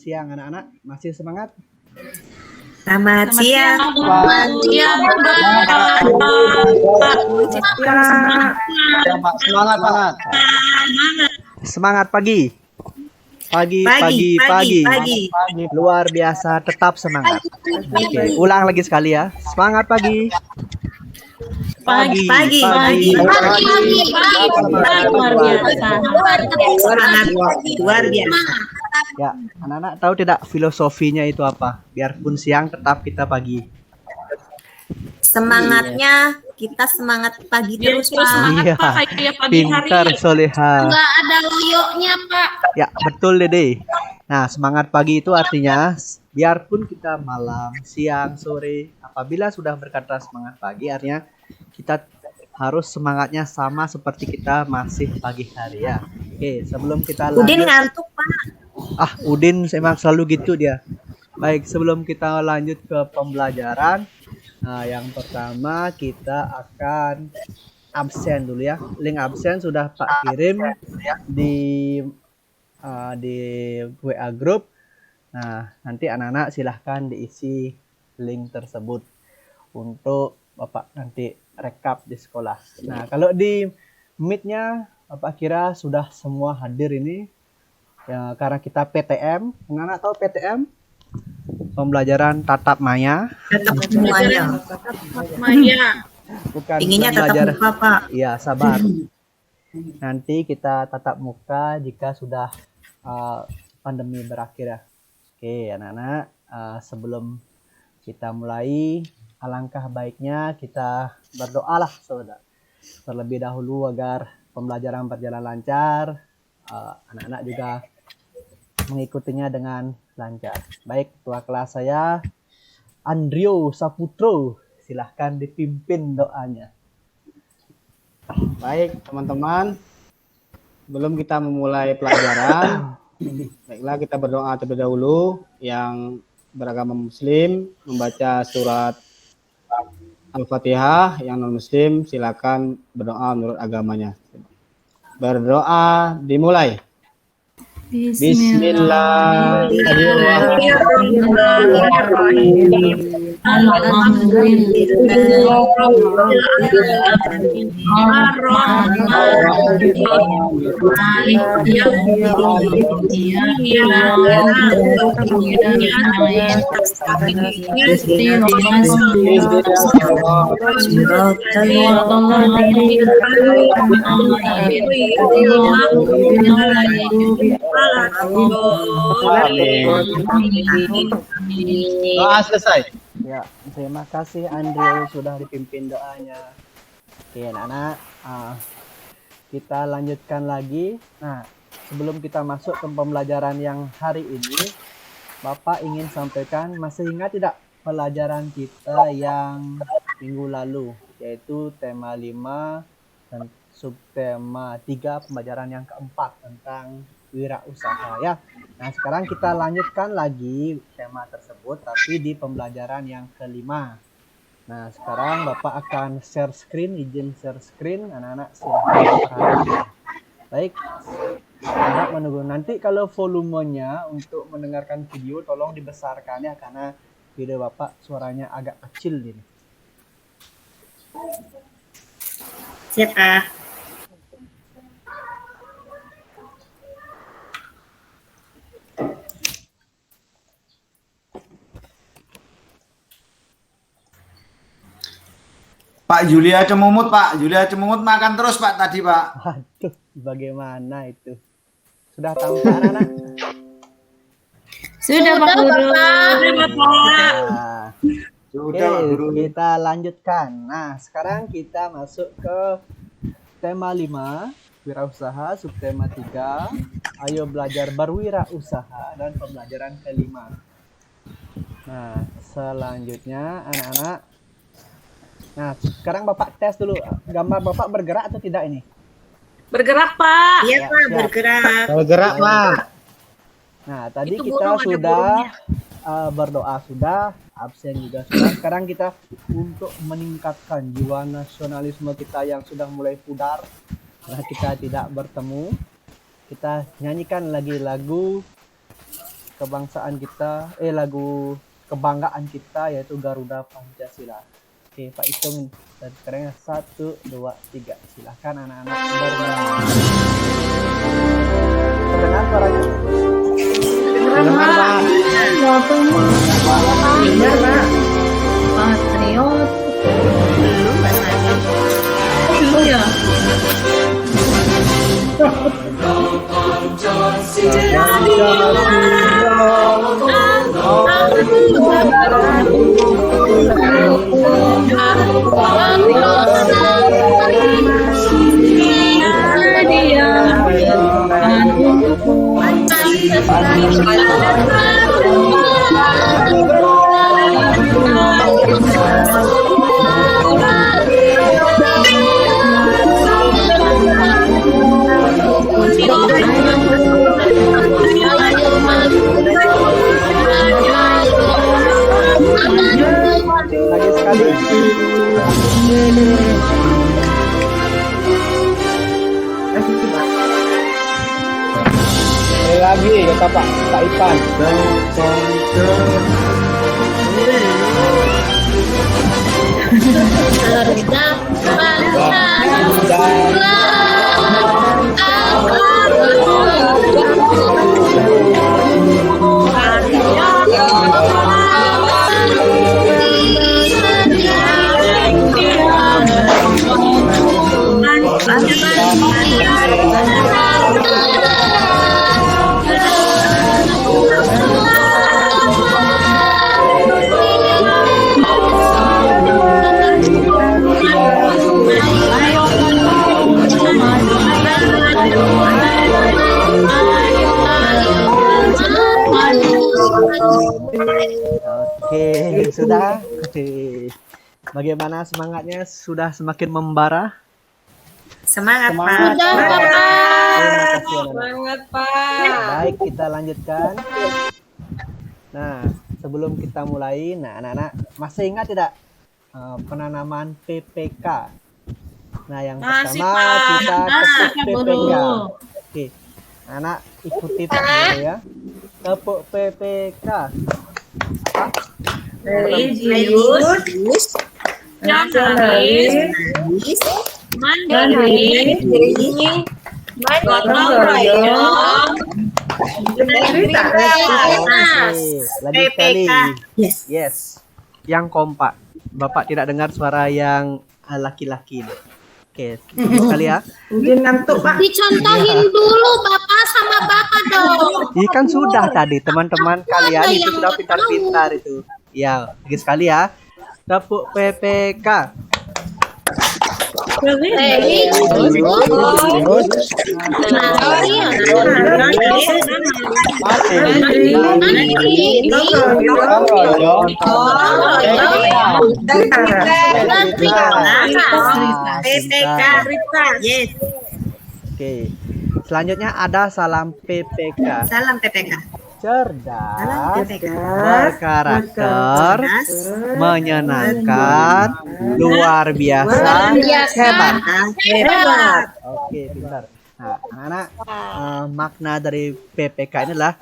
siang anak-anak. Masih semangat? Selamat siang. Selamat siang, Pak. Semangat. Semangat pagi. Pagi. Luar biasa, tetap semangat. Oke, ulang lagi sekali ya. Semangat pagi. Pagi. Luar biasa. Semangat luar biasa. Ya, anak-anak tahu tidak filosofinya itu apa? Biarpun siang tetap kita pagi. Semangatnya kita semangat pagi terus, Pak. Iya. Kayak pagi hari. Pintar, soleha. Nggak ada loyoknya, Pak. Ya, betul Dede. Nah, semangat pagi itu artinya biarpun kita malam, siang, sore, apabila sudah berkata semangat pagi, artinya kita harus semangatnya sama seperti kita masih pagi hari ya. Oke, sebelum kita Udin lanjut. ngantuk, Pak. Udin memang selalu gitu dia. Baik, sebelum kita lanjut ke pembelajaran, nah yang pertama kita akan absen dulu ya. Link absen sudah Pak kirim di WA grup. Nah, nanti anak-anak silahkan diisi link tersebut untuk Bapak nanti rekap di sekolah. Nah, kalau di Meet-nya Bapak kira sudah semua hadir ini ya, karena kita PTM. Anak-anak tahu PTM? Pembelajaran tatap maya. Tetap semuanya. Maya. Bukan Inginnya tatap pembelajaran. muka, Pak. Iya, sabar. Nanti kita tatap muka jika sudah pandemi berakhir ya. Oke, anak-anak, sebelum kita mulai, alangkah baiknya kita berdoalah, saudara. Terlebih dahulu agar pembelajaran berjalan lancar, anak-anak juga mengikutinya dengan lancar. Baik, ketua kelas saya Andrio Saputro, silahkan dipimpin doanya. Baik, teman-teman. Sebelum kita memulai pelajaran, baiklah kita berdoa terlebih dahulu. Yang beragama Muslim membaca surat Al-Fatihah, yang non-Muslim silakan berdoa menurut agamanya. Berdoa dimulai. Bismillahirrahmanirrahim. Doa selesai. Ya, terima kasih Andrew sudah dipimpin doanya. Oke, anak-anak, kita lanjutkan lagi. Nah, sebelum kita masuk ke pembelajaran yang hari ini, Bapak ingin sampaikan, masih ingat tidak pelajaran kita yang minggu lalu, yaitu tema 5 dan subtema 3, pembelajaran yang keempat tentang wirausaha ya. Nah, sekarang kita lanjutkan lagi tema tersebut tapi di pembelajaran yang kelima. Nah, sekarang Bapak akan share screen, izin share screen, anak-anak silakan. Baik, anak menunggu. Nanti kalau volumenya untuk mendengarkan video tolong dibesarkan ya, karena video Bapak suaranya agak kecil ini. Siap, Pak. Pak Julia Cemumut, Pak. Julia Cemumut makan terus, Pak, tadi, Pak. Aduh, bagaimana itu? Sudah tahu Pak anak-anak? Sudah, Pak Guru. Nah, Sudah, Pak Guru. kita lanjutkan. Nah, sekarang kita masuk ke tema 5, wirausaha, subtema 3, ayo belajar berwirausaha, dan pembelajaran kelima. Nah, selanjutnya anak-anak. Nah, sekarang Bapak tes dulu, gambar Bapak bergerak atau tidak ini? Bergerak, Pak. Iya, Pak, bergerak. Bergerak, Pak. Nah, tadi Itu kita burung, ada sudah burungnya. berdoa sudah, absen juga sudah. Sekarang kita untuk meningkatkan jiwa nasionalisme kita yang sudah mulai pudar karena kita tidak bertemu, kita nyanyikan lagi lagu kebangsaan kita, lagu kebanggaan kita yaitu Garuda Pancasila. Oke, Pak hitung dan sekarang 1, 2, 3. Silakan anak-anak bernyanyi. Terdengar suaranya? Dengar, Pak. Benar, Pak. Patriot. Belum, Mbak Sani. Dulu ya. Lagi sekali. Sekali lagi kata Pak Ipan. Oke, sudah. Oke. Bagaimana semangatnya? Sudah semakin membara? Semangat, Pak. Terima kasih, anak-anak. Banget, Pak. Baik, kita lanjutkan. Nah, sebelum kita mulai, anak-anak masih ingat tidak penanaman PPK? Nah, yang Masih, pertama Pak. kita Masih, tepuk Guru. PPK. Oke, anak ikuti Pak dulu ya. Tepuk PPK. Religius, Nasionalis, mandiri, gotong royong, integritas. Lagi sekali. Yes. Yes. Yang kompak. Bapak tidak dengar suara yang laki-laki. Oke, sekali ya. Dicontohin dulu Bapak sama Bapak dong. Ini kan sudah tadi teman-teman kalian itu sudah pintar-pintar itu. Ya, lagi sekali ya. Tepuk PPK. PPK. Yes. Oke. Selanjutnya ada salam PPK. Salam PPK. Cerdas, PPK. berkarakter, menyenangkan, luar biasa, hebat. Hebat. Oke, pintar. Nah, anak-anak, makna dari PPK ini adalah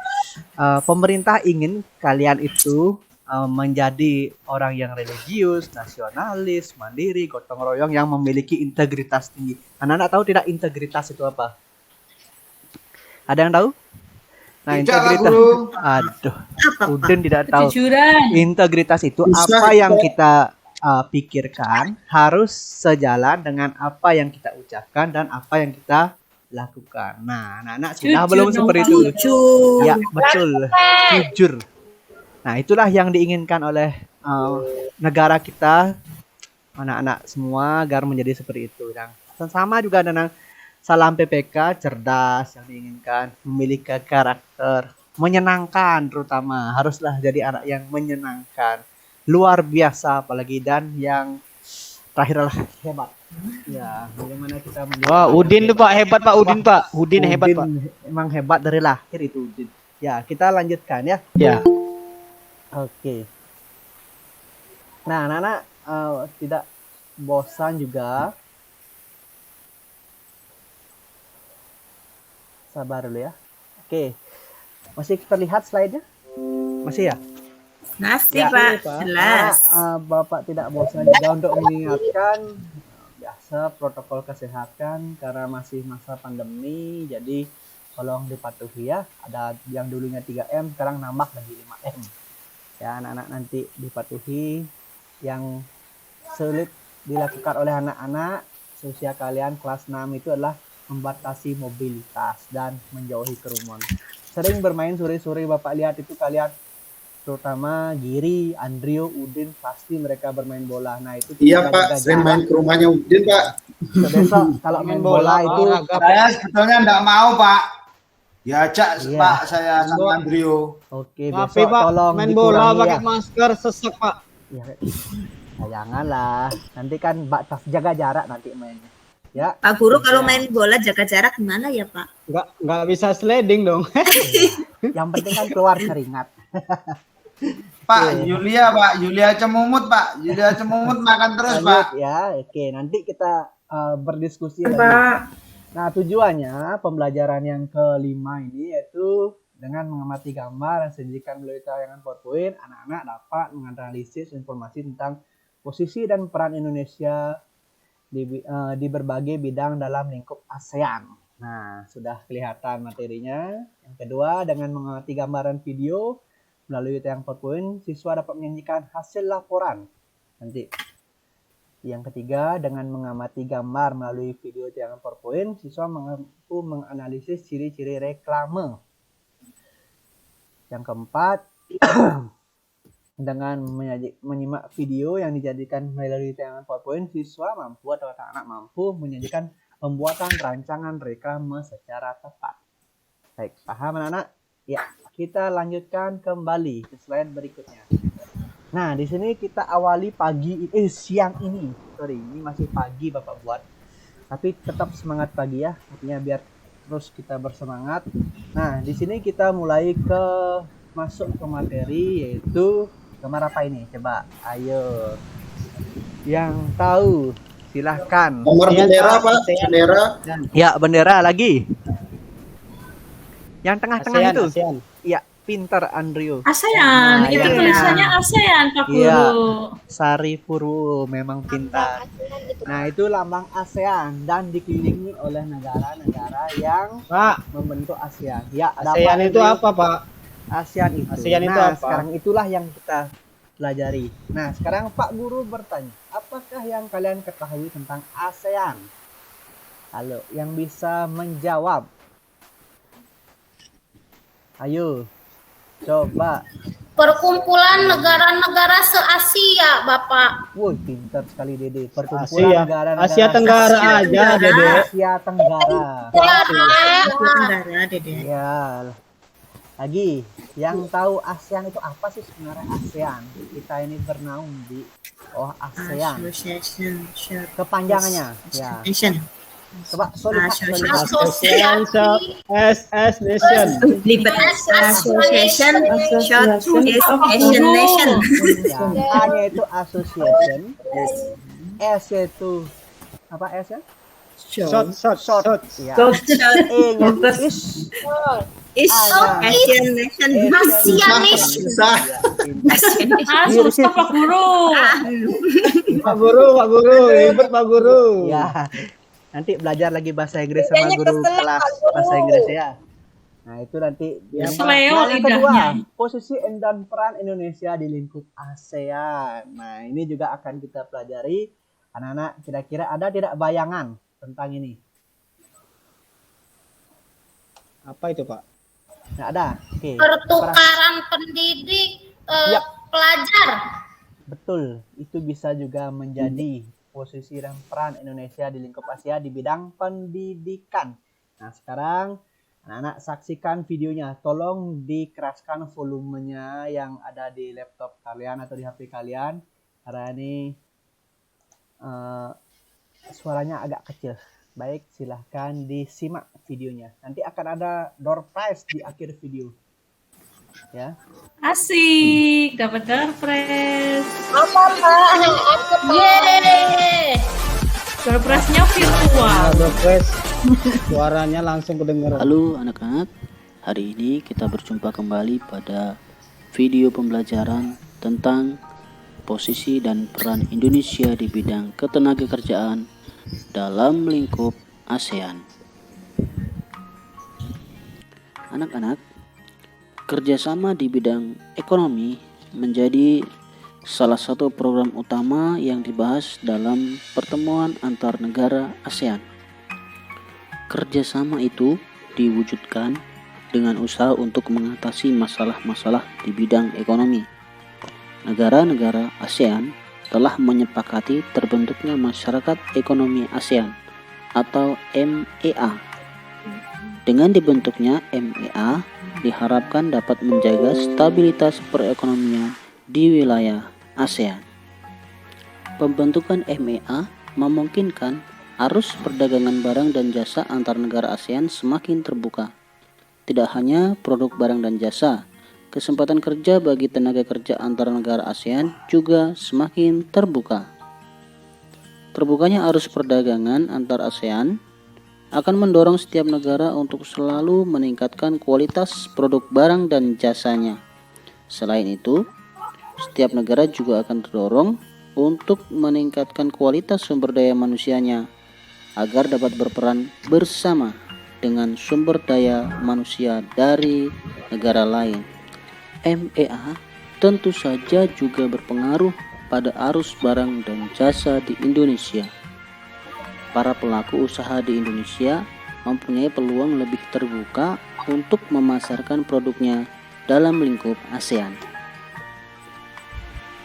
pemerintah ingin kalian itu menjadi orang yang religius, nasionalis, mandiri, gotong royong yang memiliki integritas tinggi. Anak-anak tahu tidak integritas itu apa? Ada yang tahu? Nah, Tidak lah, integritas. Guru. Aduh, Udin tidak tahu. Kejujuran. Integritas itu apa yang kita pikirkan harus sejalan dengan apa yang kita ucapkan dan apa yang kita lakukan. Nah, anak-anak sudah Jujur belum dong, seperti Pak. itu? Jujur. Ya, betul. Jujur. Nah, itulah yang diinginkan oleh negara kita, anak-anak semua agar menjadi seperti itu. Dan sama juga dengan salam PPK, cerdas yang diinginkan, memiliki karakter, menyenangkan terutama. Haruslah jadi anak yang menyenangkan. Luar biasa apalagi, dan yang terakhir adalah hebat. Ya, bagaimana kita menjadi Wah, anak Udin yang tuh Pak, hebat Pak, Udin Pak. Udin hebat Pak. Emang hebat dari lahir itu Udin. Ya, kita lanjutkan ya. Ya. Oke. Nah, anak-anak tidak bosan juga. Sabar dulu ya. Oke. Masih terlihat slide-nya? Masih ya? Masih Ya, Pak, Pak. jelas. Bapak tidak bosan juga untuk mengingatkan biasa protokol kesehatan karena masih masa pandemi, jadi tolong dipatuhi ya. Ada yang dulunya 3M sekarang nambah lagi 5M. Ya anak-anak nanti dipatuhi. Yang sulit dilakukan oleh anak-anak seusia kalian kelas 6 itu adalah membatasi mobilitas dan menjauhi kerumunan. Sering bermain sore-sore, Bapak lihat itu kalian terutama Giri, Andrio, Udin pasti mereka bermain bola. Nah itu Iya kita Pak, jaga sering jarak. main ke rumahnya Udin Pak. So, besok kalau main bola itu Saya sebetulnya enggak mau, Pak. Diajak Iya. Pak saya sama Andrio. oke Tapi besok Pak, tolong main bola dikurangi pakai ya. masker sesak Pak. Ya, janganlah. Nanti kan batas jaga jarak nanti mainnya. Ya. Pak Guru kalau Ya. main bola jaga jarak gimana ya Pak? Nggak bisa sliding dong. Yang penting kan keluar keringat. Pak, Yulia Cemumut, Pak. Yulia Cemumut makan terus, Pak. Lanjut ya. Oke, nanti kita berdiskusi lagi. Nah, tujuannya pembelajaran yang kelima ini yaitu dengan mengamati gambar dan sajikan melalui tayangan PowerPoint, anak-anak dapat menganalisis informasi tentang posisi dan peran Indonesia di berbagai bidang dalam lingkup ASEAN. Nah, sudah kelihatan materinya. Yang kedua, dengan mengamati gambaran video melalui tayangan PowerPoint, siswa dapat menyajikan hasil laporan. Nanti. Yang ketiga, dengan mengamati gambar melalui video tayangan PowerPoint, siswa mampu menganalisis ciri-ciri reklame. Yang keempat, dengan menyimak video yang dijadikan melalui tayangan PowerPoint, siswa mampu atau anak-anak mampu menyajikan pembuatan rancangan reklame secara tepat. Baik, paham anak-anak? Ya, kita lanjutkan kembali ke slide berikutnya. Nah, di sini kita awali siang ini. Sorry, ini masih pagi Bapak buat. Tapi tetap semangat pagi ya, artinya biar terus kita bersemangat. Nah, di sini kita mulai masuk ke materi yaitu gambar apa ini? Coba, ayo. Yang tahu silahkan. Nomor bendera Pak, bendera. Ya, bendera lagi. Yang tengah-tengah itu. ASEAN. Ya, pintar Andrio. ASEAN, Nah, itu yang- tulisannya ASEAN Pak Iya. Guru. Sari Purwo memang pintar. Nah, itu lambang ASEAN dan dikelilingi oleh negara-negara yang Pak, membentuk ASEAN. Ya, ada ASEAN apa, itu Andrio? apa Pak? ASEAN itu. ASEAN itu Nah, apa? sekarang itulah yang kita pelajari. Nah, sekarang Pak Guru bertanya, apakah yang kalian ketahui tentang ASEAN? Halo, yang bisa menjawab. Ayo, coba. Perkumpulan negara-negara se-Asia, Bapak. Woi, pintar sekali Dede. Asia, Perkumpulan negara-negara Asia Tenggara aja, Dede. Asia Tenggara. Tenggara, Dede. Ya. Lagi, yang tahu ASEAN itu apa sih sebenarnya ASEAN? Kita ini bernaung di ASEAN. Association. Kepanjangannya, ya. Association. Coba solid, Association. Asosiasi SS Nation. Lipat Association. Short is Asian Nation. Ya, A-nya itu association, S itu apa S ya? Short. Ya. Short E-nya is is Asian Nation. Asianis. Susah. Ah, susah Pak Guru. Pak Guru, ribet Pak Guru. Ya. Nanti belajar lagi bahasa Inggris sama guru kelas bahasa Inggris ya. Nah, itu nanti Seleo yang kedua, lidahnya. posisi dan peran Indonesia di lingkup ASEAN. Nah, ini juga akan kita pelajari. Anak-anak, kira-kira ada tidak bayangan tentang ini? Apa itu Pak? Nggak ada. Oke. Pertukaran pendidik Ya. pelajar. Betul, itu bisa juga menjadi posisi dan peran Indonesia di lingkup Asia di bidang pendidikan. Nah, sekarang anak-anak saksikan videonya. Tolong dikeraskan volumenya yang ada di laptop kalian atau di HP kalian. Karena ini suaranya agak kecil. Baik, silahkan disimak videonya. Nanti akan ada door prize di akhir video. Ya. Asik, dapat surprise. Yeay. Surprise-nya virtual. Ada press. Suaranya langsung kedengeran. Halo anak-anak, Hari ini kita berjumpa kembali pada video pembelajaran tentang posisi dan peran Indonesia di bidang ketenagakerjaan dalam lingkup ASEAN. Anak-anak, kerjasama di bidang ekonomi menjadi salah satu program utama yang dibahas dalam pertemuan antar negara ASEAN. Kerjasama itu diwujudkan dengan usaha untuk mengatasi masalah-masalah di bidang ekonomi. Negara-negara ASEAN telah menyepakati terbentuknya Masyarakat Ekonomi ASEAN atau MEA. Dengan dibentuknya MEA, diharapkan dapat menjaga stabilitas perekonomian di wilayah ASEAN. Pembentukan MEA memungkinkan arus perdagangan barang dan jasa antar negara ASEAN semakin terbuka. Tidak hanya produk barang dan jasa, kesempatan kerja bagi tenaga kerja antar negara ASEAN juga semakin terbuka. Terbukanya arus perdagangan antar ASEAN akan mendorong setiap negara untuk selalu meningkatkan kualitas produk barang dan jasanya. Selain itu, setiap negara juga akan terdorong untuk meningkatkan kualitas sumber daya manusianya agar dapat berperan bersama dengan sumber daya manusia dari negara lain. MEA tentu saja juga berpengaruh pada arus barang dan jasa di Indonesia. Para pelaku usaha di Indonesia mempunyai peluang lebih terbuka untuk memasarkan produknya dalam lingkup ASEAN.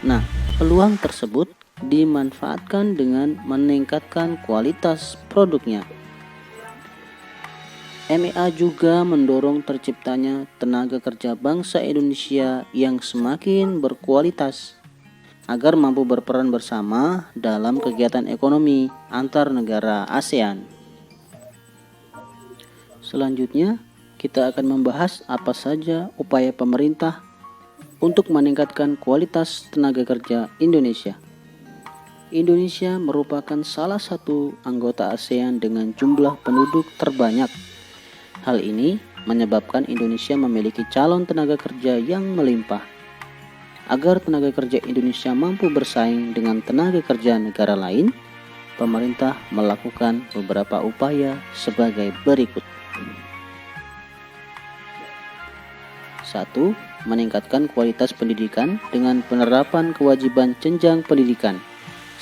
Nah, peluang tersebut dimanfaatkan dengan meningkatkan kualitas produknya. MEA juga mendorong terciptanya tenaga kerja bangsa Indonesia yang semakin berkualitas agar mampu berperan bersama dalam kegiatan ekonomi antar negara ASEAN. Selanjutnya, kita akan membahas apa saja upaya pemerintah untuk meningkatkan kualitas tenaga kerja Indonesia. Indonesia merupakan salah satu anggota ASEAN dengan jumlah penduduk terbanyak. Hal ini menyebabkan Indonesia memiliki calon tenaga kerja yang melimpah. Agar tenaga kerja Indonesia mampu bersaing dengan tenaga kerja negara lain, pemerintah melakukan beberapa upaya sebagai berikut. 1. Meningkatkan kualitas pendidikan dengan penerapan kewajiban jenjang pendidikan,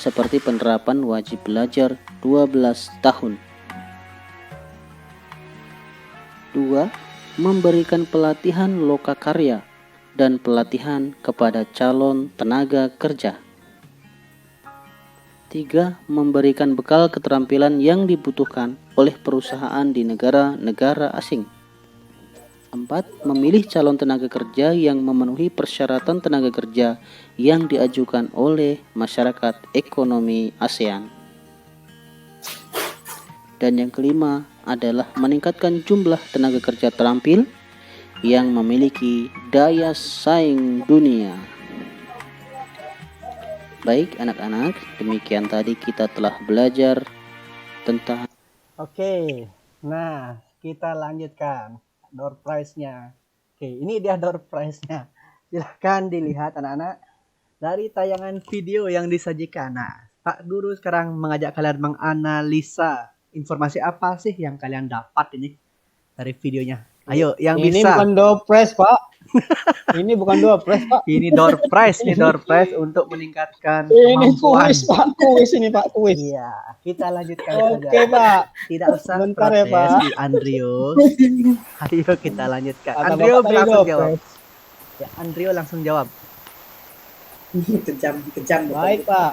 seperti penerapan wajib belajar 12 tahun. 2. Memberikan pelatihan lokakarya dan pelatihan kepada calon tenaga kerja. 3. Memberikan bekal keterampilan yang dibutuhkan oleh perusahaan di negara-negara asing. 4. Memilih calon tenaga kerja yang memenuhi persyaratan tenaga kerja yang diajukan oleh Masyarakat Ekonomi ASEAN. Dan yang kelima adalah meningkatkan jumlah tenaga kerja terampil yang memiliki daya saing dunia. Baik anak-anak, demikian tadi kita telah belajar tentang. Oke, nah kita lanjutkan door prize-nya. Oke, ini dia door prize-nya. Silahkan dilihat anak-anak dari tayangan video yang disajikan. Nah, Pak Guru sekarang mengajak kalian menganalisa informasi apa sih yang kalian dapat ini dari videonya. Ayo, yang Ini bisa. bukan door prize, Pak. Ini bukan door prize, Pak. Ini door prize, ini door prize untuk meningkatkan Ini kemampuan. kuis, Pak. Kuis ini, Pak. Kuis. Iya, kita lanjutkan Oke, saja. Pak. Tidak usah Bentar ya, protes, Pak. di Andrio. Ayo kita lanjutkan. Kata Andrio Bapak tadi langsung door jawab. prize. Ya, Andrio langsung jawab. Kejam. Baik, Pak.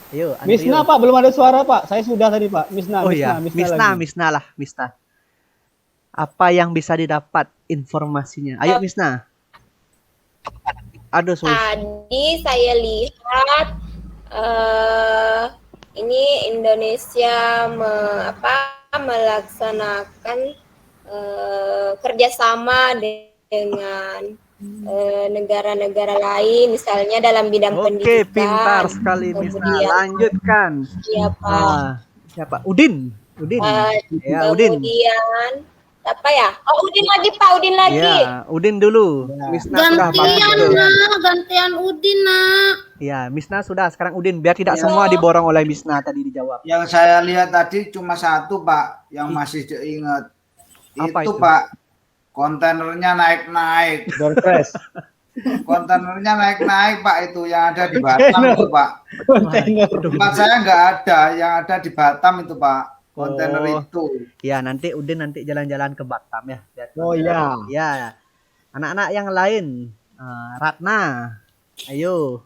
Ayo, Andrio. Misna, Pak. Belum ada suara, Pak. Saya sudah tadi, Pak. Misna, Oh iya, lagi. Misna. Apa yang bisa didapat informasinya? Ayo Misna. Aduh, sus. Tadi saya lihat ini Indonesia melaksanakan kerjasama dengan negara-negara lain, misalnya dalam bidang Oke, pendidikan. pintar sekali Misna. Kemudian- Lanjutkan. Iya Pak. Ah, siapa? Udin. Udin. Eh, Ya, Udin. Kemudian apa ya? Oh, Udin lagi Pak, Udin lagi. Ya, Udin dulu. Misna sudah bagus itu. gantian Udin nak. Ya, Misna sudah. Sekarang Udin biar tidak semua diborong oleh Misna tadi dijawab. Yang saya lihat tadi cuma satu Pak yang masih diingat. Apa Itu itu? Pak, kontainernya naik-naik. Door prize. Kontainernya naik-naik Pak, itu yang ada di Batam itu Pak. Kontainer. Tempat saya nggak ada, yang ada di Batam itu Pak. Kontainer Oh. itu. Ya, nanti Udin nanti jalan-jalan ke Batam ya. Lihat Oh iya. Ya, anak-anak yang lain, Ratna, ayo.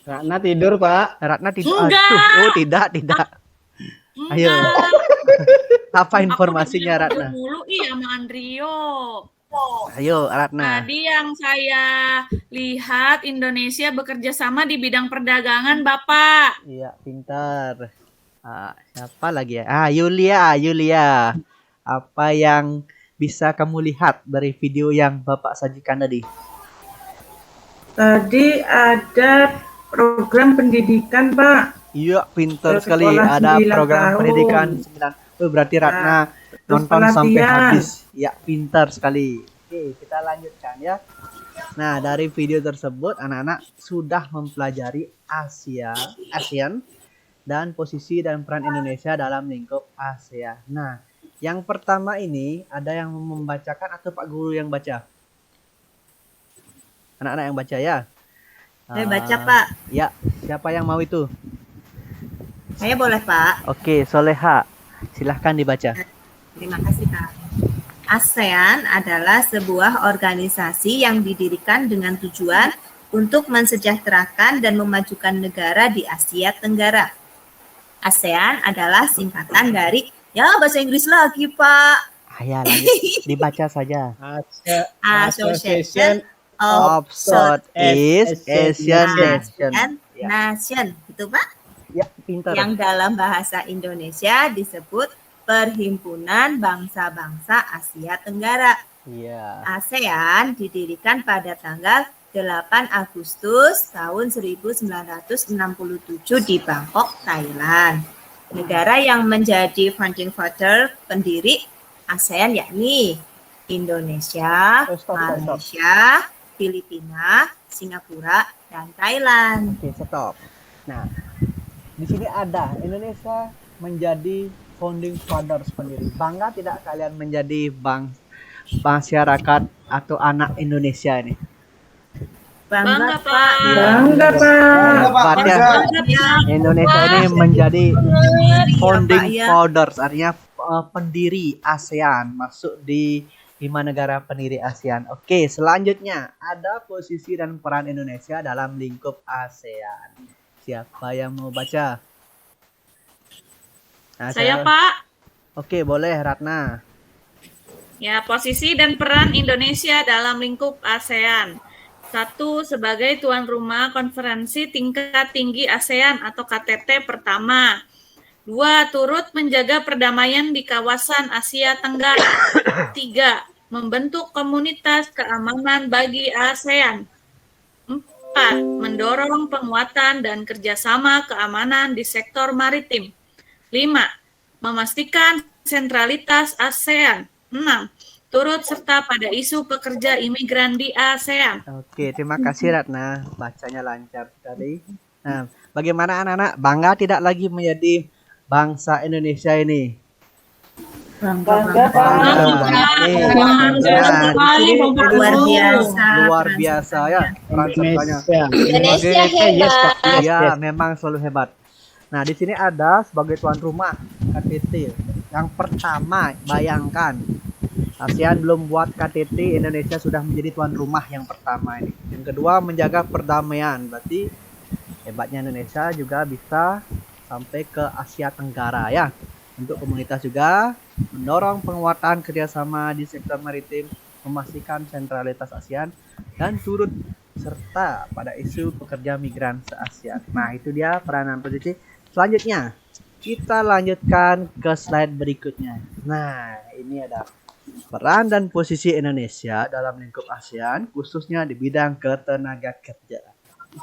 Ratna tidur, Pak. Ratna tidak. Enggak. Aduh, oh tidak. Ayo. Apa informasinya Ratna? Mulu iya sama Andrio. Ayo Ratna. Tadi yang saya lihat Indonesia bekerja sama di bidang perdagangan, Bapak. Iya, pintar. Siapa lagi ya? Yulia. Apa yang bisa kamu lihat dari video yang Bapak sajikan tadi? Tadi ada program pendidikan, Pak. Iya, pintar Sekolah sekali. Ada 9 program tahun. pendidikan 9. Oh, berarti Ratna terus nonton sampai pelatihan. habis. Ya, pintar sekali. Oke, kita lanjutkan ya. Nah, dari video tersebut anak-anak sudah mempelajari ASEAN dan posisi dan peran Indonesia dalam lingkup ASEAN. Nah, yang pertama ini ada yang membacakan atau Pak Guru yang baca? Anak-anak yang baca ya. Saya baca Pak. Ya, siapa yang mau itu? Saya boleh Pak. Oke, Soleha. Silahkan dibaca. Terima kasih Pak. ASEAN adalah sebuah organisasi yang didirikan dengan tujuan untuk mensejahterakan dan memajukan negara di Asia Tenggara. ASEAN adalah singkatan dari, ya bahasa Inggris lagi Pak, Ya, lanjut. Dibaca saja. Association Of of Southeast Asian Nation. Nation. Itu Pak, Ya, pintar. yang dalam bahasa Indonesia disebut Perhimpunan Bangsa-Bangsa Asia Tenggara. Iya. ASEAN didirikan pada tanggal 8 Agustus tahun 1967 di Bangkok, Thailand. Negara yang menjadi founding father pendiri ASEAN yakni Indonesia, Stop. Malaysia, Filipina, Singapura, dan Thailand. Oke, stop. Nah, di sini ada Indonesia menjadi founding fathers pendiri. Bangga tidak kalian menjadi masyarakat atau anak Indonesia ini? Bangga, Bangga, Pak. Bangga, Pak. Bangga, Pak. Hebat ya. Bangga. Indonesia ini menjadi founding Pak, ya. fathers, artinya pendiri ASEAN, masuk di 5 negara pendiri ASEAN. Oke, selanjutnya ada posisi dan peran Indonesia dalam lingkup ASEAN. Siapa yang mau baca? Nah, Saya Pak. Oke, boleh Ratna. Ya, posisi dan peran Indonesia dalam lingkup ASEAN. 1. Sebagai tuan rumah konferensi tingkat tinggi ASEAN atau KTT pertama. 2. Turut menjaga perdamaian di kawasan Asia Tenggara. 3. Membentuk komunitas keamanan bagi ASEAN. 4. Mendorong penguatan dan kerjasama keamanan di sektor maritim. 5. Memastikan sentralitas ASEAN. 6. Turut serta pada isu pekerja imigran di ASEAN. Oke, terima kasih Ratna. Bacanya lancar sekali. Nah, bagaimana anak-anak? Bangga tidak lagi menjadi bangsa Indonesia ini? Bangga, Pak. Luar biasa ya peran sertanya. Indonesia hebat. Ya, memang selalu hebat. Nah, di sini ada sebagai tuan rumah KTT. Yang pertama, bayangkan ASEAN belum buat KTT, Indonesia sudah menjadi tuan rumah yang pertama ini. Yang kedua, menjaga perdamaian. Berarti hebatnya Indonesia juga bisa sampai ke Asia Tenggara ya. Untuk komunitas juga mendorong penguatan kerjasama di sektor maritim, memastikan sentralitas ASEAN, dan turut serta pada isu pekerja migran se-ASEAN. Nah, itu dia peranan posisi. Selanjutnya, kita lanjutkan ke slide berikutnya. Nah, ini ada peran dan posisi Indonesia dalam lingkup ASEAN, khususnya di bidang ketenaga kerjaan.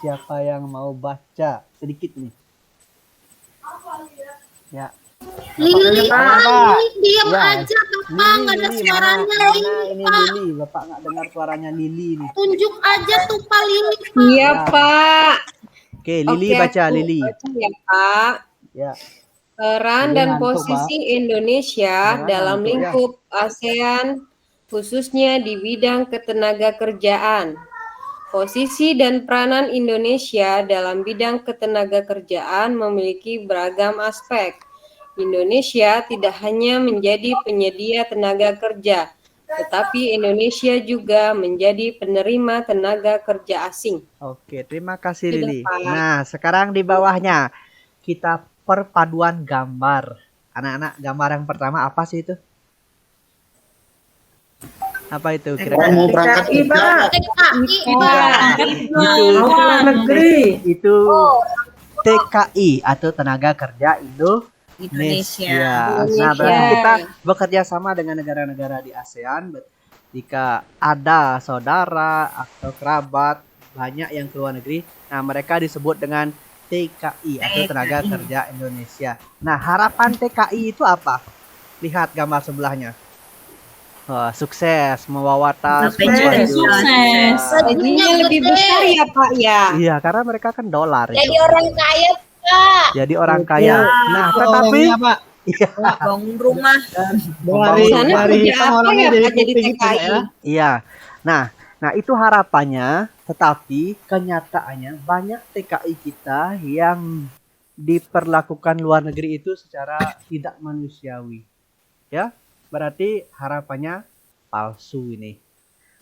Siapa yang mau baca sedikit nih? Ya. Lili, Pak. diam Ya. aja Bapak, nggak ada suaranya mana Lili. ini Lili? Bapak nggak dengar suaranya Lili nih. Tunjuk aja tuh Pak Lili. Iya, Pak. Oke, Lili Oke, baca aku Lili. baca ya, Pak. Ya. Peran Lili dan ngantuk, posisi Indonesia Beneran dalam ngantuk, ya. lingkup ASEAN, khususnya di bidang ketenaga kerjaan. Posisi dan peranan Indonesia dalam bidang ketenaga kerjaan memiliki beragam aspek. Indonesia tidak hanya menjadi penyedia tenaga kerja, tetapi Indonesia juga menjadi penerima tenaga kerja asing. Oke, terima kasih Sudah, Lili. Pak. Nah, sekarang di bawahnya kita perpaduan gambar. Anak-anak, gambar yang pertama apa sih itu? Apa itu kira-kira? Mau berangkat TKI, kerja, Pak. TKI Itu Mau ke luar negeri. itu TKI atau tenaga kerja Indonesia. Nah, berarti kita bekerja sama dengan negara-negara di ASEAN. Jika ada saudara atau kerabat banyak yang keluar negeri, nah mereka disebut dengan TKI atau tenaga kerja Indonesia. Nah, harapan TKI itu apa? Lihat gambar sebelahnya. Wah, sukses membawa tas. Sukses. Gajinya lebih besar ya, Pak ya. Iya, karena mereka kan dolar. Jadi itu. orang kaya Pak. Jadi orang kaya. Nah, tetapi Orangnya, Pak. iya, Bangun rumah. Dari Sana kerja hitam apa orangnya ya, jadi Pak, jadi putih gitu TKI? ya. iya. Nah itu harapannya. Tetapi kenyataannya banyak TKI kita yang diperlakukan luar negeri itu secara tidak manusiawi. Ya, berarti harapannya palsu ini.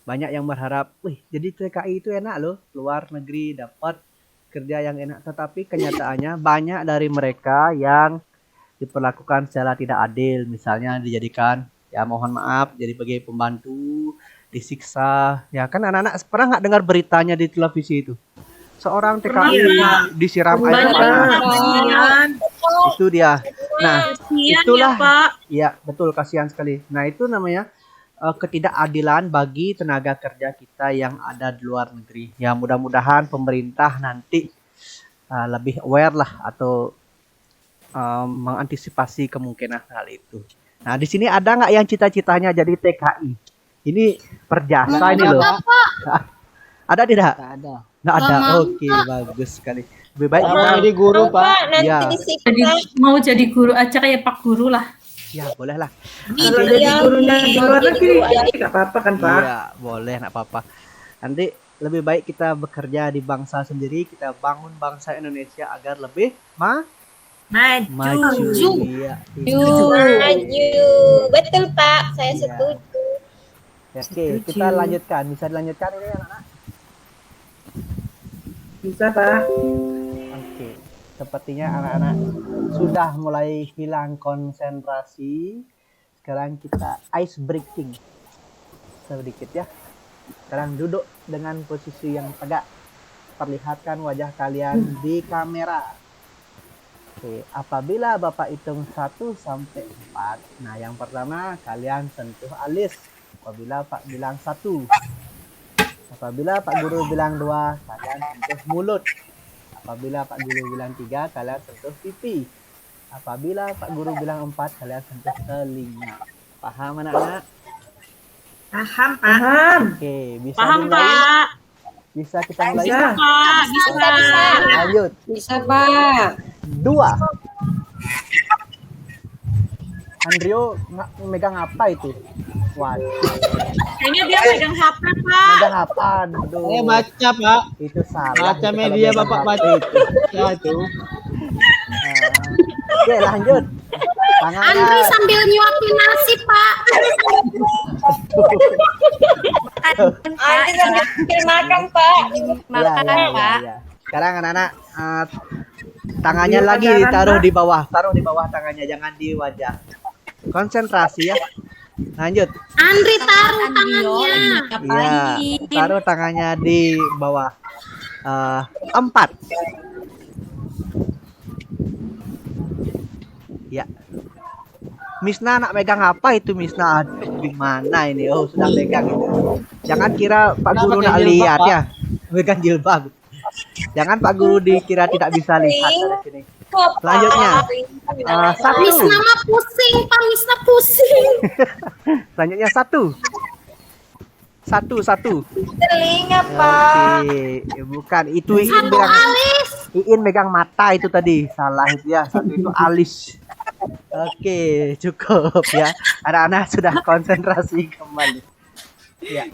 Banyak yang berharap, wih, jadi TKI itu enak loh, luar negeri dapat kerja yang enak. Tetapi kenyataannya banyak dari mereka yang diperlakukan secara tidak adil. Misalnya dijadikan, ya mohon maaf, jadi sebagai pembantu, disiksa. Ya kan anak-anak pernah nggak dengar beritanya di televisi itu? Seorang TKI disiram air panas. Itu dia. Nah, Kasihan itulah. ya, Pak. Ya, betul, kasihan sekali. Nah, itu namanya ketidakadilan bagi tenaga kerja kita yang ada di luar negeri. Ya, mudah-mudahan pemerintah nanti lebih aware lah atau mengantisipasi kemungkinan hal itu. Nah, di sini ada nggak yang cita-citanya jadi TKI? Ini perjasa ini loh. Ada tidak? Nggak ada. Nggak ada. Nggak mau, Oke, bagus sekali. Lebih baik Mau kita, jadi guru, Pak. Pak, nanti Iya. disiksa. Mau jadi guru aja kayak Pak Guru lah. ya boleh lah. Kalau jadi gurunya di luar negeri, nggak apa-apa kan, Pak? Iya, boleh, nggak apa-apa. Nanti lebih baik kita bekerja di bangsa sendiri, kita bangun bangsa Indonesia agar lebih maju. Iya, Maju. Betul Pak, saya Iya. setuju. Oke, kita lanjutkan. Bisa dilanjutkan ini anak-anak? Bisa, Pak. Oke, sepertinya anak-anak sudah mulai hilang konsentrasi. Sekarang kita ice breaking sedikit ya. Sekarang duduk dengan posisi yang tegak. Perlihatkan wajah kalian di kamera. Oke, apabila Bapak hitung 1 sampai 4. Nah, yang pertama kalian sentuh alis. Apabila Pak bilang 1. Apabila Pak Guru bilang 2, kalian sentuh mulut. Apabila Pak Guru bilang 3, kalian sentuh pipi. Apabila Pak Guru bilang 4, kalian sentuh telinga. Paham anak-anak? Paham, Pak. Paham. Oke, bisa Paham, dimulai? Pak. Bisa kita mulai? Bisa. Pak, bisa. Lanjut. Bisa, Pak. 2. Andrio megang apa itu? Waduh, Kayaknya dia pegang HP, Pak. megang apa? Aduh, Saya baca, Pak. itu salah. Baca Itu kalau media, megang Bapak HP baca. itu. Ya, itu. Oke, lanjut. Tangannya. Andri sambil nyuapin nasi Pak. Andri sambil makan Pak. Ya. Sekarang anak-anak tangannya lagi ditaruh di bawah, taruh di bawah tangannya, jangan di wajah. Konsentrasi ya. Lanjut. Andri taruh tangannya. Iya, taruh tangannya di bawah. 4. Ya. Misna nak megang apa itu Misna? Aduh, gimana ini? Oh, sudah megang itu. Jangan kira Pak Guru pakai nak jilbab, lihat Pak. ya. Megang jilbab. Jangan Pak Guru dikira tidak bisa lihat dari sini. Selanjutnya. Satu. Wisna pusing, Pak Wisna pusing. Selanjutnya satu. Telinga, Pak. Oke, bukan itu Iin Satu megang, alis. Iin megang mata itu tadi. Salah itu ya. Satu itu alis. Oke, cukup ya. Anak-anak sudah konsentrasi kembali. Ya.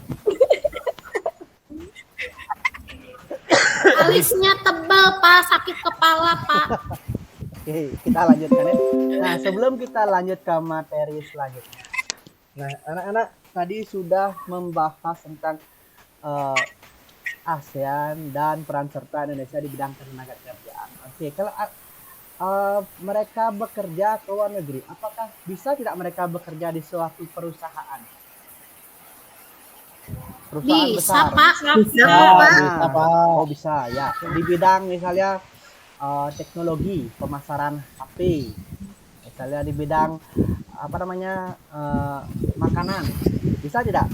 Alisnya tebal, Pak. Sakit kepala, Pak. Oke, kita lanjutkan ya. Nah, sebelum kita lanjut ke materi selanjutnya. Nah, anak-anak tadi sudah membahas tentang ASEAN dan peran serta Indonesia di bidang tenaga kerjaan. Oke, kalau mereka bekerja ke luar negeri, apakah bisa tidak mereka bekerja di suatu perusahaan? Perusahaan Bisa, besar. Pak. Bisa, Nah, Pak. oh bisa ya. Di bidang misalnya teknologi, pemasaran HP. Misalnya di bidang makanan. Bisa tidak?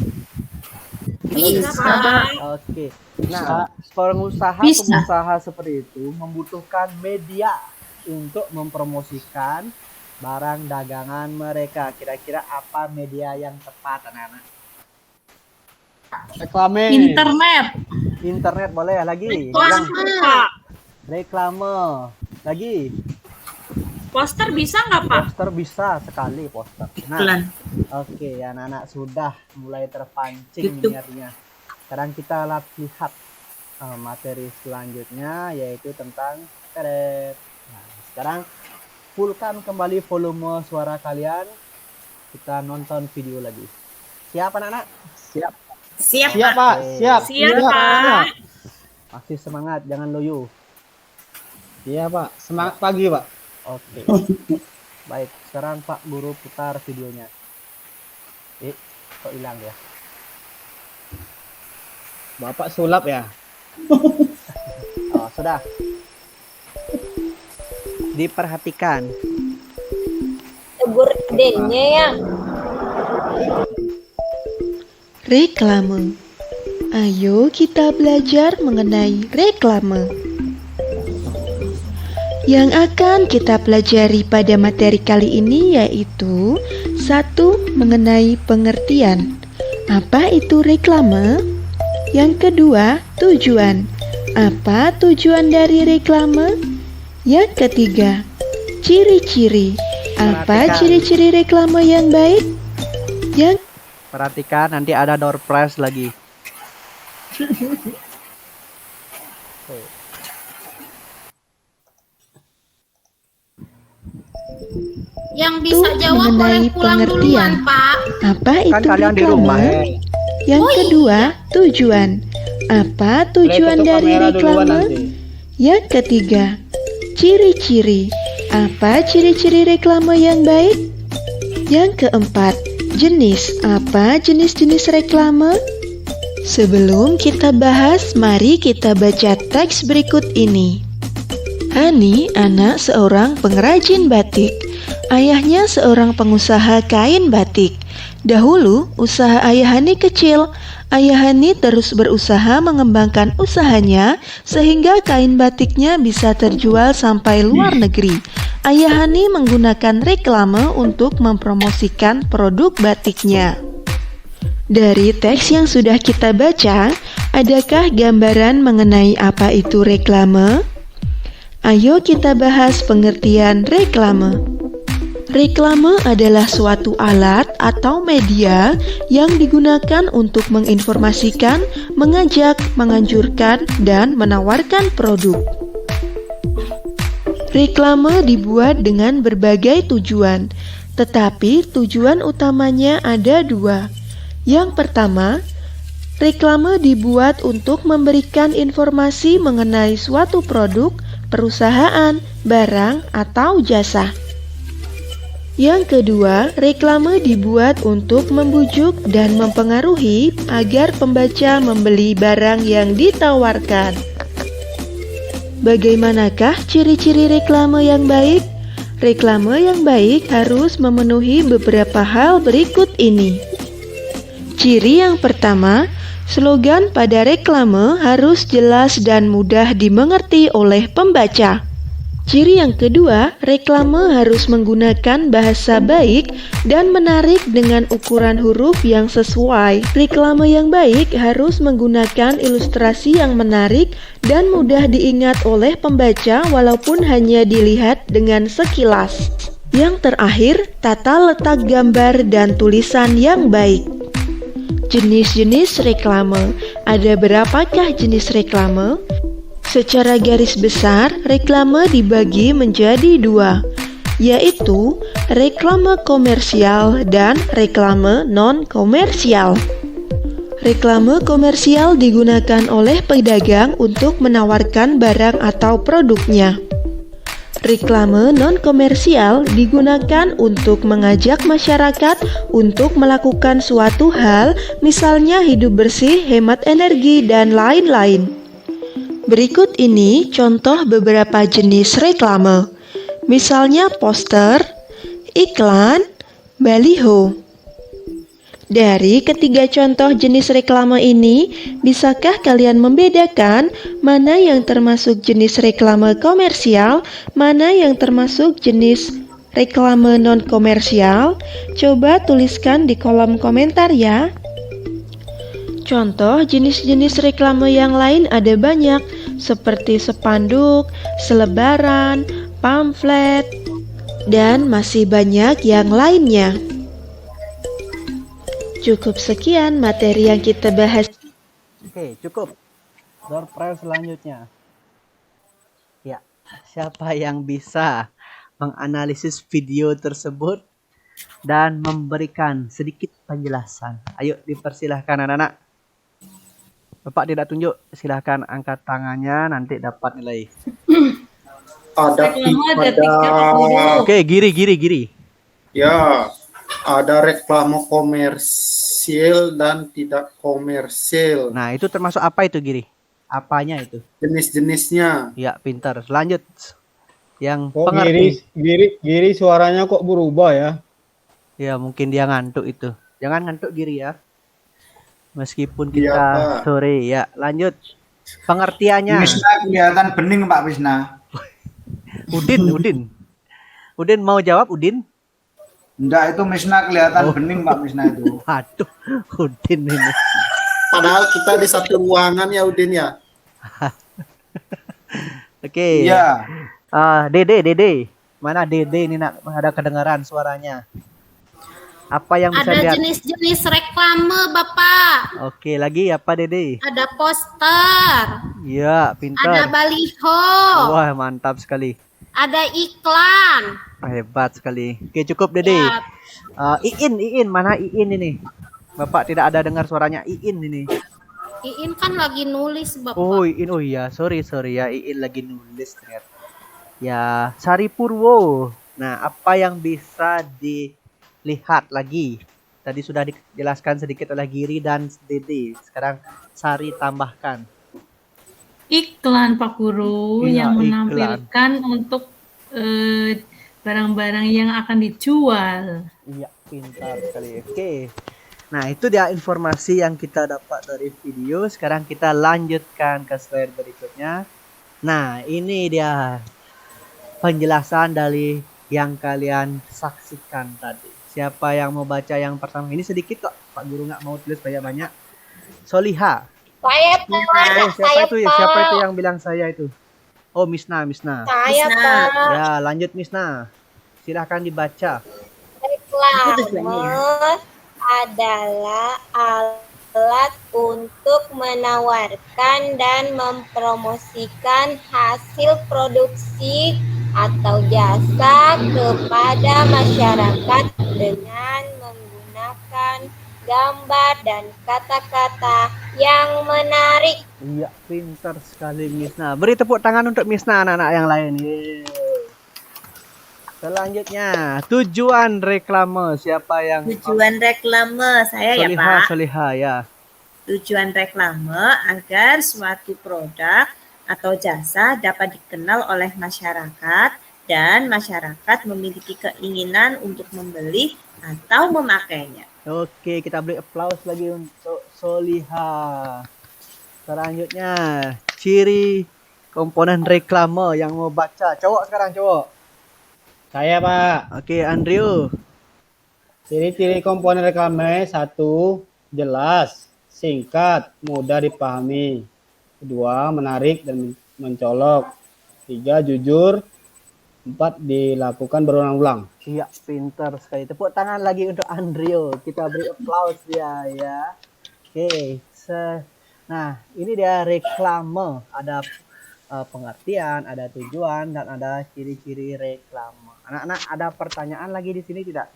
Bisa, Pak. Oke. Nah, pengusaha seperti itu membutuhkan media untuk mempromosikan barang dagangan mereka. Kira-kira apa media yang tepat, anak-anak? Reklame. Internet boleh lagi. Reklame. Lagi. Poster bisa nggak, Pak? Poster bisa sekali poster. Nah, oke, anak-anak sudah mulai terpancing minatnya. Sekarang kita lihat materi selanjutnya yaitu tentang teret. Nah, sekarang fullkan kembali volume suara kalian. Kita nonton video lagi. Siap anak-anak? Siap. Siap, Siap, Pak. Siap. Siap, Pak. Masih semangat, jangan loyo. Iya, Pak. Semangat pagi, Pak. Oke. Baik, sekarang Pak Guru putar videonya. Kok hilang ya? Bapak sulap ya? Oh, sudah. Diperhatikan. Tegur D-nya ya. Reklame. Ayo kita belajar mengenai reklame. Yang akan kita pelajari pada materi kali ini yaitu 1. Mengenai pengertian. Apa itu reklame? Yang kedua, tujuan. Apa tujuan dari reklame? Yang ketiga, ciri-ciri. Apa ciri-ciri reklame yang baik? Perhatikan, nanti ada door prize lagi. Yang bisa jawab boleh mengenai pulang pengertian. duluan, Pak. Apa Kan itu kalian di rumah. reklame? Yang kedua, tujuan. Apa tujuan Tutup dari kamera duluan reklame? nanti. Yang ketiga, ciri-ciri. Apa ciri-ciri reklame yang baik? Yang keempat, jenis. Apa jenis-jenis reklame? Sebelum kita bahas, mari kita baca teks berikut ini. Hani, anak seorang pengrajin batik. Ayahnya seorang pengusaha kain batik. Dahulu, usaha ayah Hani kecil. Ayah Hani terus berusaha mengembangkan usahanya sehingga kain batiknya bisa terjual sampai luar negeri. Ayah Hani menggunakan reklame untuk mempromosikan produk batiknya. Dari teks yang sudah kita baca, adakah gambaran mengenai apa itu reklame? Ayo kita bahas pengertian reklame. Reklame adalah suatu alat atau media yang digunakan untuk menginformasikan, mengajak, menganjurkan, dan menawarkan produk. Reklame dibuat dengan berbagai tujuan, tetapi tujuan utamanya ada dua. Yang pertama, reklame dibuat untuk memberikan informasi mengenai suatu produk, perusahaan, barang, atau jasa. Yang kedua, reklame dibuat untuk membujuk dan mempengaruhi agar pembaca membeli barang yang ditawarkan. Bagaimanakah ciri-ciri reklame yang baik? Reklame yang baik harus memenuhi beberapa hal berikut ini. Ciri yang pertama, slogan pada reklame harus jelas dan mudah dimengerti oleh pembaca. Ciri yang kedua, reklame harus menggunakan bahasa baik dan menarik dengan ukuran huruf yang sesuai. Reklame yang baik harus menggunakan ilustrasi yang menarik dan mudah diingat oleh pembaca walaupun hanya dilihat dengan sekilas. Yang terakhir, tata letak gambar dan tulisan yang baik. Jenis-jenis reklame. Ada berapakah jenis reklame? Secara garis besar, reklame dibagi menjadi dua, yaitu reklame komersial dan reklame non-komersial. Reklame komersial digunakan oleh pedagang untuk menawarkan barang atau produknya. Reklame non-komersial digunakan untuk mengajak masyarakat untuk melakukan suatu hal, misalnya hidup bersih, hemat energi, dan lain-lain. Berikut ini contoh beberapa jenis reklame. Misalnya poster, iklan, baliho. Dari ketiga contoh jenis reklame ini, bisakah kalian membedakan mana yang termasuk jenis reklame komersial, mana yang termasuk jenis reklame non-komersial? Coba tuliskan di kolom komentar ya. Contoh jenis-jenis reklame yang lain ada banyak, seperti spanduk, selebaran, pamflet, dan masih banyak yang lainnya. Cukup sekian materi yang kita bahas. Oke, cukup. Door prize selanjutnya. Ya, siapa yang bisa menganalisis video tersebut dan memberikan sedikit penjelasan? Ayo dipersilahkan anak-anak. Bapak tidak tunjuk, silahkan angkat tangannya, nanti dapat nilai. Ada Oke, Giri. Ya, ada reklame komersil dan tidak komersil. Nah, itu termasuk apa itu, Giri? Apanya itu? Jenis-jenisnya. Ya, pintar. Lanjut. Yang Kok pengerti. Giri suaranya kok berubah ya? Ya, mungkin dia ngantuk itu. Jangan ngantuk, Giri ya. Meskipun Iya, kita Pak. sore ya. Lanjut. Pengertiannya. Misna kelihatan bening Pak Misna. Udin mau jawab, Udin? Enggak, itu Misna kelihatan bening Pak Misna itu. Waduh, Udin ini. Padahal kita di satu ruangan ya Udin ya. Oke. Iya. Dede. Mana Dede ini nak ada kedengaran suaranya? Apa yang bisa Ada lihat? jenis-jenis reklame, Bapak. Oke, lagi apa Dede? Ada poster, Iya, ada pintar. baliho, Wah, mantap sekali. ada iklan. Hebat sekali. Oke, cukup Dede. Ya, Iin, mana Iin ini? Bapak tidak ada dengar suaranya Iin ini. Iin kan lagi nulis, Bapak. Oh, Iin. Oh iya, sorry ya. Iin lagi nulis ternyata. Ya, Sari Purwo. Nah, apa yang bisa dilihat lagi? Tadi sudah dijelaskan sedikit oleh Giri dan Dede. Sekarang Sari tambahkan. Iklan Pak Guru Iya, yang iklan. menampilkan untuk barang-barang yang akan dijual. Iya, pintar sekali. Oke. Nah, itu dia informasi yang kita dapat dari video. Sekarang kita lanjutkan ke slide berikutnya. Nah, ini dia penjelasan dari yang kalian saksikan tadi. Siapa yang mau baca yang pertama? Ini sedikit kok, Pak Guru nggak mau tulis banyak-banyak. Soliha. Saya Pak, Siapa itu yang bilang saya itu? Oh, Misna. Saya Pak. Ya, lanjut Misna. Silahkan dibaca. Reklame adalah alat untuk menawarkan dan mempromosikan hasil produksi atau jasa kepada masyarakat dengan menggunakan gambar dan kata-kata yang menarik. Iya, pintar sekali Misna. Beri tepuk tangan untuk Misna, anak-anak yang lain. Yeay. Selanjutnya, tujuan reklame. Siapa yang? Tujuan reklame saya ya Pak. Soliha ya. Tujuan reklame agar suatu produk atau jasa dapat dikenal oleh masyarakat dan masyarakat memiliki keinginan untuk membeli atau memakainya. Oke, kita beri aplaus lagi untuk Soliha. Selanjutnya, ciri komponen reklame yang mau baca. Cowok sekarang, cowok. Saya, Pak. Oke, Andrew. Ciri-ciri komponen reklame: 1. Jelas, singkat, mudah dipahami. 2. Menarik dan mencolok. 3. Jujur. 4. Dilakukan berulang-ulang. Iya, pinter sekali. Tepuk tangan lagi untuk Andrew. Kita beri applause dia ya. Oke. Nah, ini dia reklame. Ada pengertian, ada tujuan, dan ada ciri-ciri reklame. Anak-anak, ada pertanyaan lagi di sini tidak?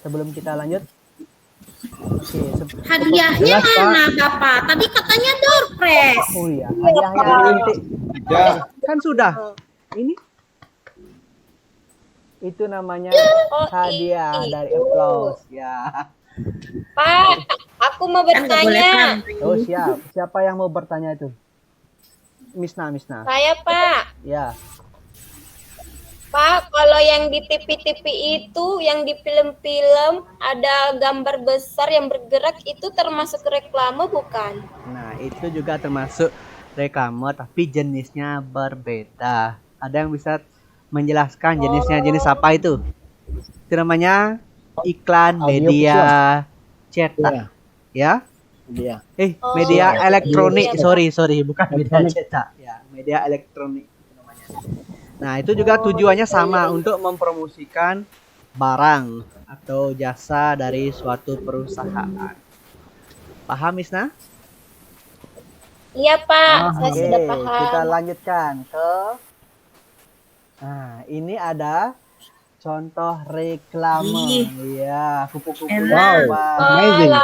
Sebelum kita lanjut. Oke, Hadiahnya mana Bapak? Tadi katanya door prize. oh iya, hadiahnya nanti. Kan sudah. Ini itu namanya hadiah dari applause ya. Pak, aku mau bertanya. Oh siap. Siapa yang mau bertanya itu? Misna. Saya Pak. Ya. Pak, kalau yang di TV-TV itu, yang di film-film ada gambar besar yang bergerak itu termasuk reklame bukan? Nah, itu juga termasuk reklame tapi jenisnya berbeda. Ada yang bisa menjelaskan jenisnya jenis apa itu? Itu namanya iklan media cetak. Ya? Iya. Media elektronik. Sorry, bukan media cetak. Ya, media elektronik namanya. Nah, itu juga tujuannya sama untuk mempromosikan barang atau jasa dari suatu perusahaan. Paham, Misna? Iya Pak, saya Oke, sudah paham. kita lanjutkan ke. Nah, ini ada contoh reklame. Iya, kupu-kupu. Wow, amazing.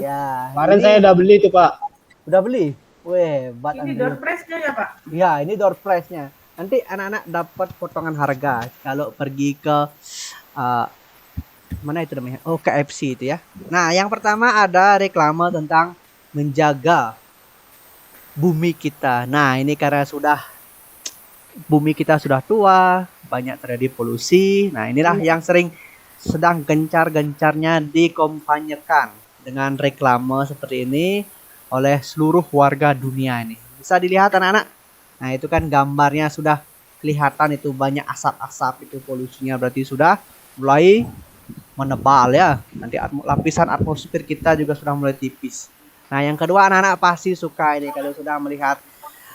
Ya, Kemarin saya udah beli tuh, Pak. udah beli. Weh, Ini door prize-nya ya Pak? Ya, ini door prize-nya. Nanti anak-anak dapat potongan harga kalau pergi ke mana itu namanya? Oh, KFC itu ya. Nah, yang pertama ada reklame tentang menjaga bumi kita. Nah, ini karena bumi kita sudah tua, banyak terjadi polusi. Nah, inilah yang sedang gencar-gencarnya dikampanyekan dengan reklame seperti ini oleh seluruh warga dunia ini. Bisa dilihat anak-anak. Nah, itu kan gambarnya sudah kelihatan itu banyak asap-asap, itu polusinya berarti sudah mulai menebal ya. Nanti lapisan atmosfer kita juga sudah mulai tipis. Nah, yang kedua anak-anak pasti suka ini kalau sudah melihat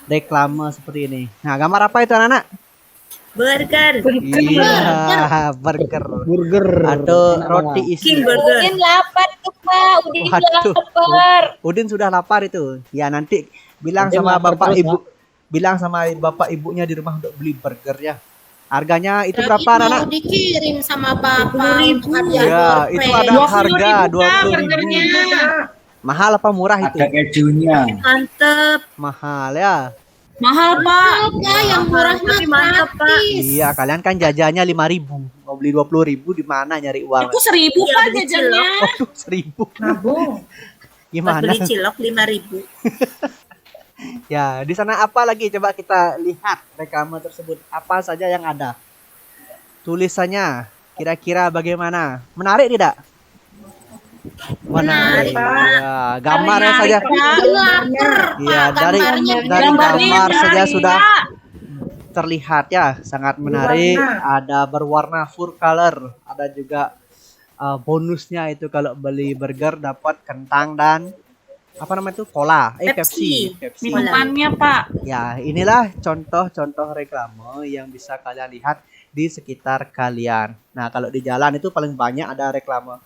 reklame seperti ini. Nah, gambar apa itu anak-anak? Burger. Iya, burger. Atau roti isi. Udin lapar tuh Pak, Udin Waduh. lapar. Udin sudah lapar itu. Ya, nanti bilang sama bapak ibu. Bilang sama bapak ibunya di rumah untuk beli burger ya. Harganya itu berapa anak? Mau dikirim sama Bapak. 20.000. Ya, itu ada harga 20.000. Mahal apa murah itu? Ada kejunya. Mantep. Mahal ya. Mahal, Pak. Yang murah Tapi mantep, Pak. Iya, kalian kan jajannya 5.000. Mau beli 20.000 di mana nyari uang? Aku 1.000 Pak jajannya. Waduh, 1.000. Nabung. Pas Gimana? beli cilok 5.000. Ya, di sana apa lagi? Coba kita lihat reklame tersebut. Apa saja yang ada? Tulisannya kira-kira bagaimana? Menarik tidak? Menarik. Ya, gambarnya saja. Ya, dari gambar saja sudah terlihat ya, sangat menarik. Ada berwarna full color. Ada juga bonusnya itu kalau beli burger dapat kentang dan apa namanya itu cola, Pepsi. Minumannya, Pak. Ya, inilah contoh-contoh reklame yang bisa kalian lihat di sekitar kalian. Nah, kalau di jalan itu paling banyak ada reklame,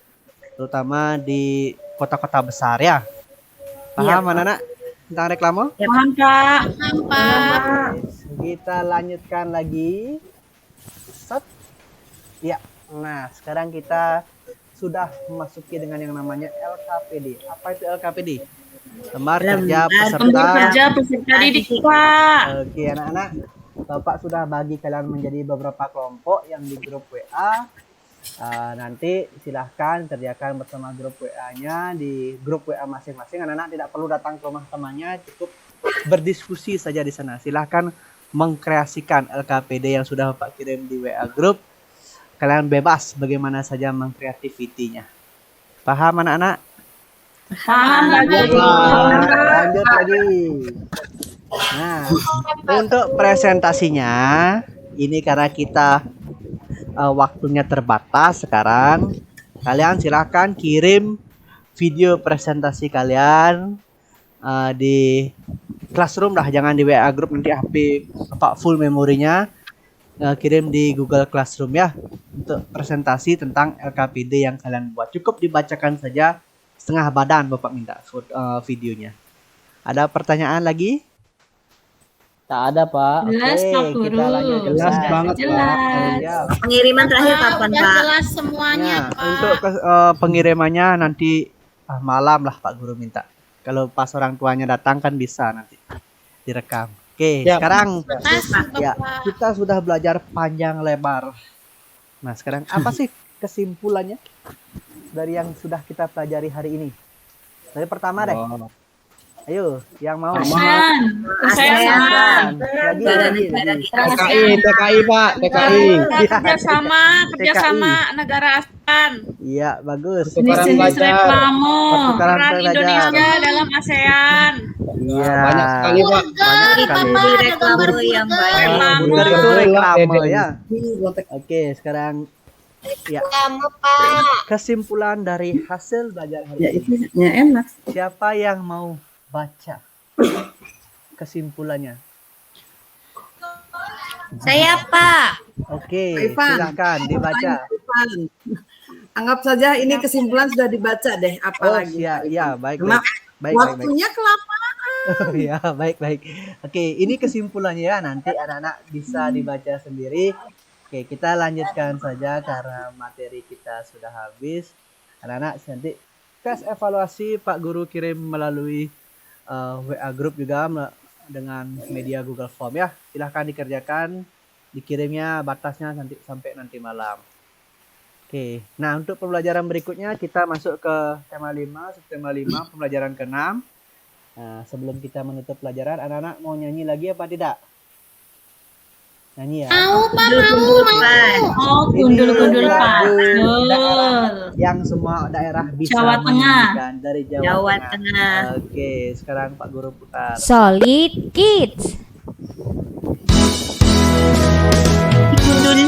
terutama di kota-kota besar ya. Paham anak-anak tentang reklame? Paham, Pak. Kita lanjutkan lagi. Set. Ya. Nah, sekarang kita sudah memasuki dengan yang namanya LKPD. Apa itu LKPD? Lembar kerja peserta didik, Pak. Oke, anak-anak. Bapak sudah bagi kalian menjadi beberapa kelompok yang di grup WA. Nanti silahkan kerjakan bersama grup WA-nya di grup WA masing-masing. Anak-anak tidak perlu datang ke rumah temannya, cukup berdiskusi saja di sana. Silahkan mengkreasikan LKPD yang sudah Bapak kirim di WA grup. Kalian bebas bagaimana saja mengkreativitinya. Paham anak-anak? Paham lagi. Lanjut lagi. Nah, untuk presentasinya ini karena kita waktunya terbatas sekarang, kalian silakan kirim video presentasi kalian di Classroom dah, jangan di WA group, nanti HP apa full memorinya. Kirim di Google Classroom ya untuk presentasi tentang LKPD yang kalian buat. Cukup dibacakan saja setengah badan Bapak minta videonya. Ada pertanyaan lagi? Tak ada, Pak. Jelas, Pak Guru. Kita lanjut. Jelas banget, Jelas. Ya. Pengiriman terakhir kapan, Udah Pak? jelas semuanya, Ya, Pak. untuk pengirimannya nanti malam lah Pak Guru minta. Kalau pas orang tuanya datang kan bisa nanti direkam. Oke, Siap. sekarang Makasih, ya Bapak. kita sudah belajar panjang lebar. Nah, sekarang apa sih kesimpulannya dari yang sudah kita pelajari hari ini? Dari pertama deh. Ayo, yang mau. ASEAN. ASEAN. Lagi. TKI, Pak. TKI. Kerjasama negara ASEAN. Iya, bagus. Jenis-jenis reklame. Pertukaran Peran pelajar. Indonesia dalam ASEAN. Iya. Banyak sekali, Pak. Banyak sekali. Beri reklame yang baik. Burger itu reklame ya. Oke, sekarang ya Lama, Pak. kesimpulan dari hasil belajar hari ini. Ya enak. Siapa yang mau baca kesimpulannya? Saya, Pak. Oke, Ivan. silakan dibaca. Anggap saja ini kesimpulan sudah dibaca deh, Oh, apalagi. ya, baik, Karena baik. waktunya kelamaan. Ya, baik. Oke, ini kesimpulannya ya. Nanti anak-anak bisa dibaca sendiri. Oke, kita lanjutkan saja karena materi kita sudah habis. Anak-anak nanti tes evaluasi Pak Guru kirim melalui WA group juga dengan media Google Form ya. Silahkan dikerjakan. Dikirimnya batasnya nanti sampai nanti malam. Oke, nah untuk pembelajaran berikutnya kita masuk ke tema 5, subtema 5, pembelajaran ke-6. Nah, sebelum kita menutup pelajaran, anak-anak mau nyanyi lagi apa tidak? Nyanyi ya. Mau, Pak, Gundul, Pak. Oh, Ini gundul-gundul, Pak. lagu Betul. daerah yang semua daerah bisa Jawa Tengah. menyanyikan dari Jawa, Jawa Tengah. Tengah. Oke, sekarang Pak Guru putar. Solid Kids. Gundul.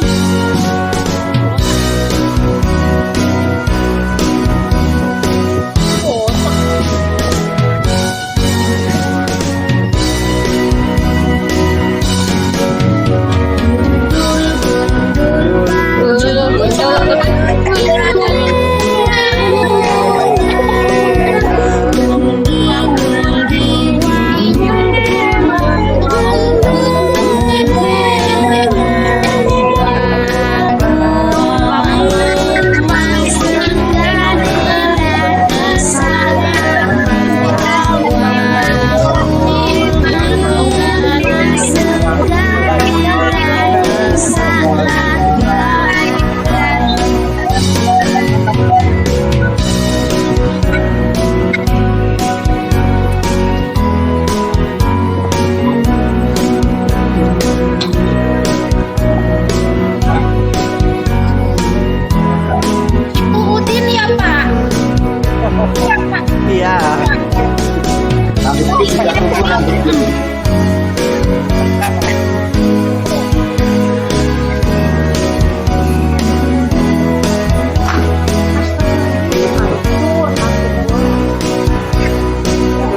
Iya.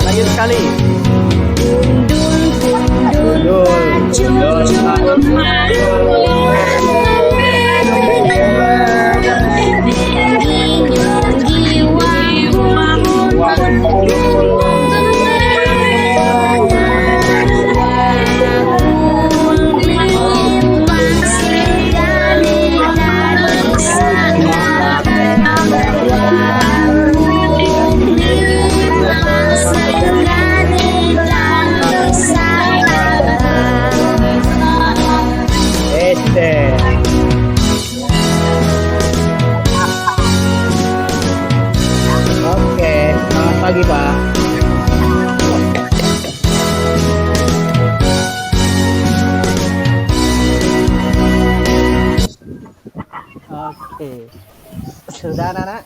Lanjut sekali. Oke, selamat pagi Pak. Oke. Sudah anak-anak?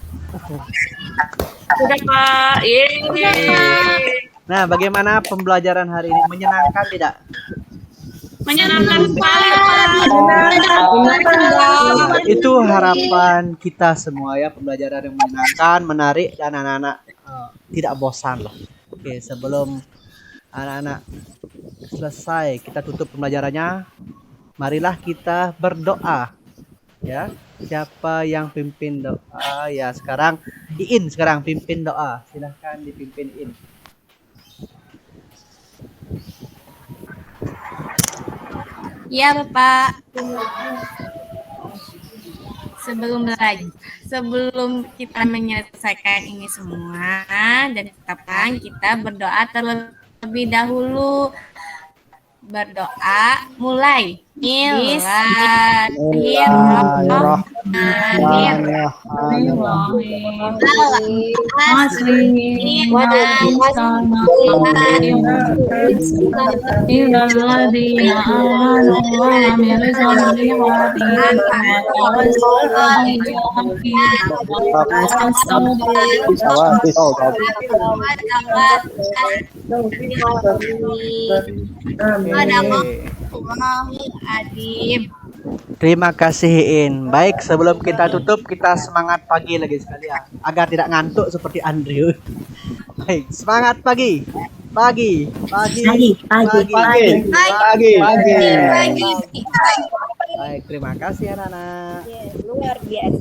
Sudah Pak. Yeay. Nah, bagaimana pembelajaran hari ini? Menyenangkan tidak? Menyenangkan sekali Pak. Itu harapan kita semua ya, pembelajaran yang menyenangkan, menarik, dan anak-anak tidak bosan lah. Oke, sebelum anak-anak selesai kita tutup pembelajarannya, marilah kita berdoa ya. Siapa yang pimpin doa? Ya, sekarang Iin sekarang pimpin doa. Silahkan dipimpin Iin. Ya, Bapak. Sebelum kita menyelesaikan ini semua dan kapan kita berdoa terlebih dahulu. Berdoa mulai. Terima kasih Iin. Baik, sebelum kita tutup kita semangat pagi lagi sekali ya, agar tidak ngantuk seperti Andrew. Baik, semangat pagi. Pagi. Baik, terima kasih anak-anak. Luar biasa.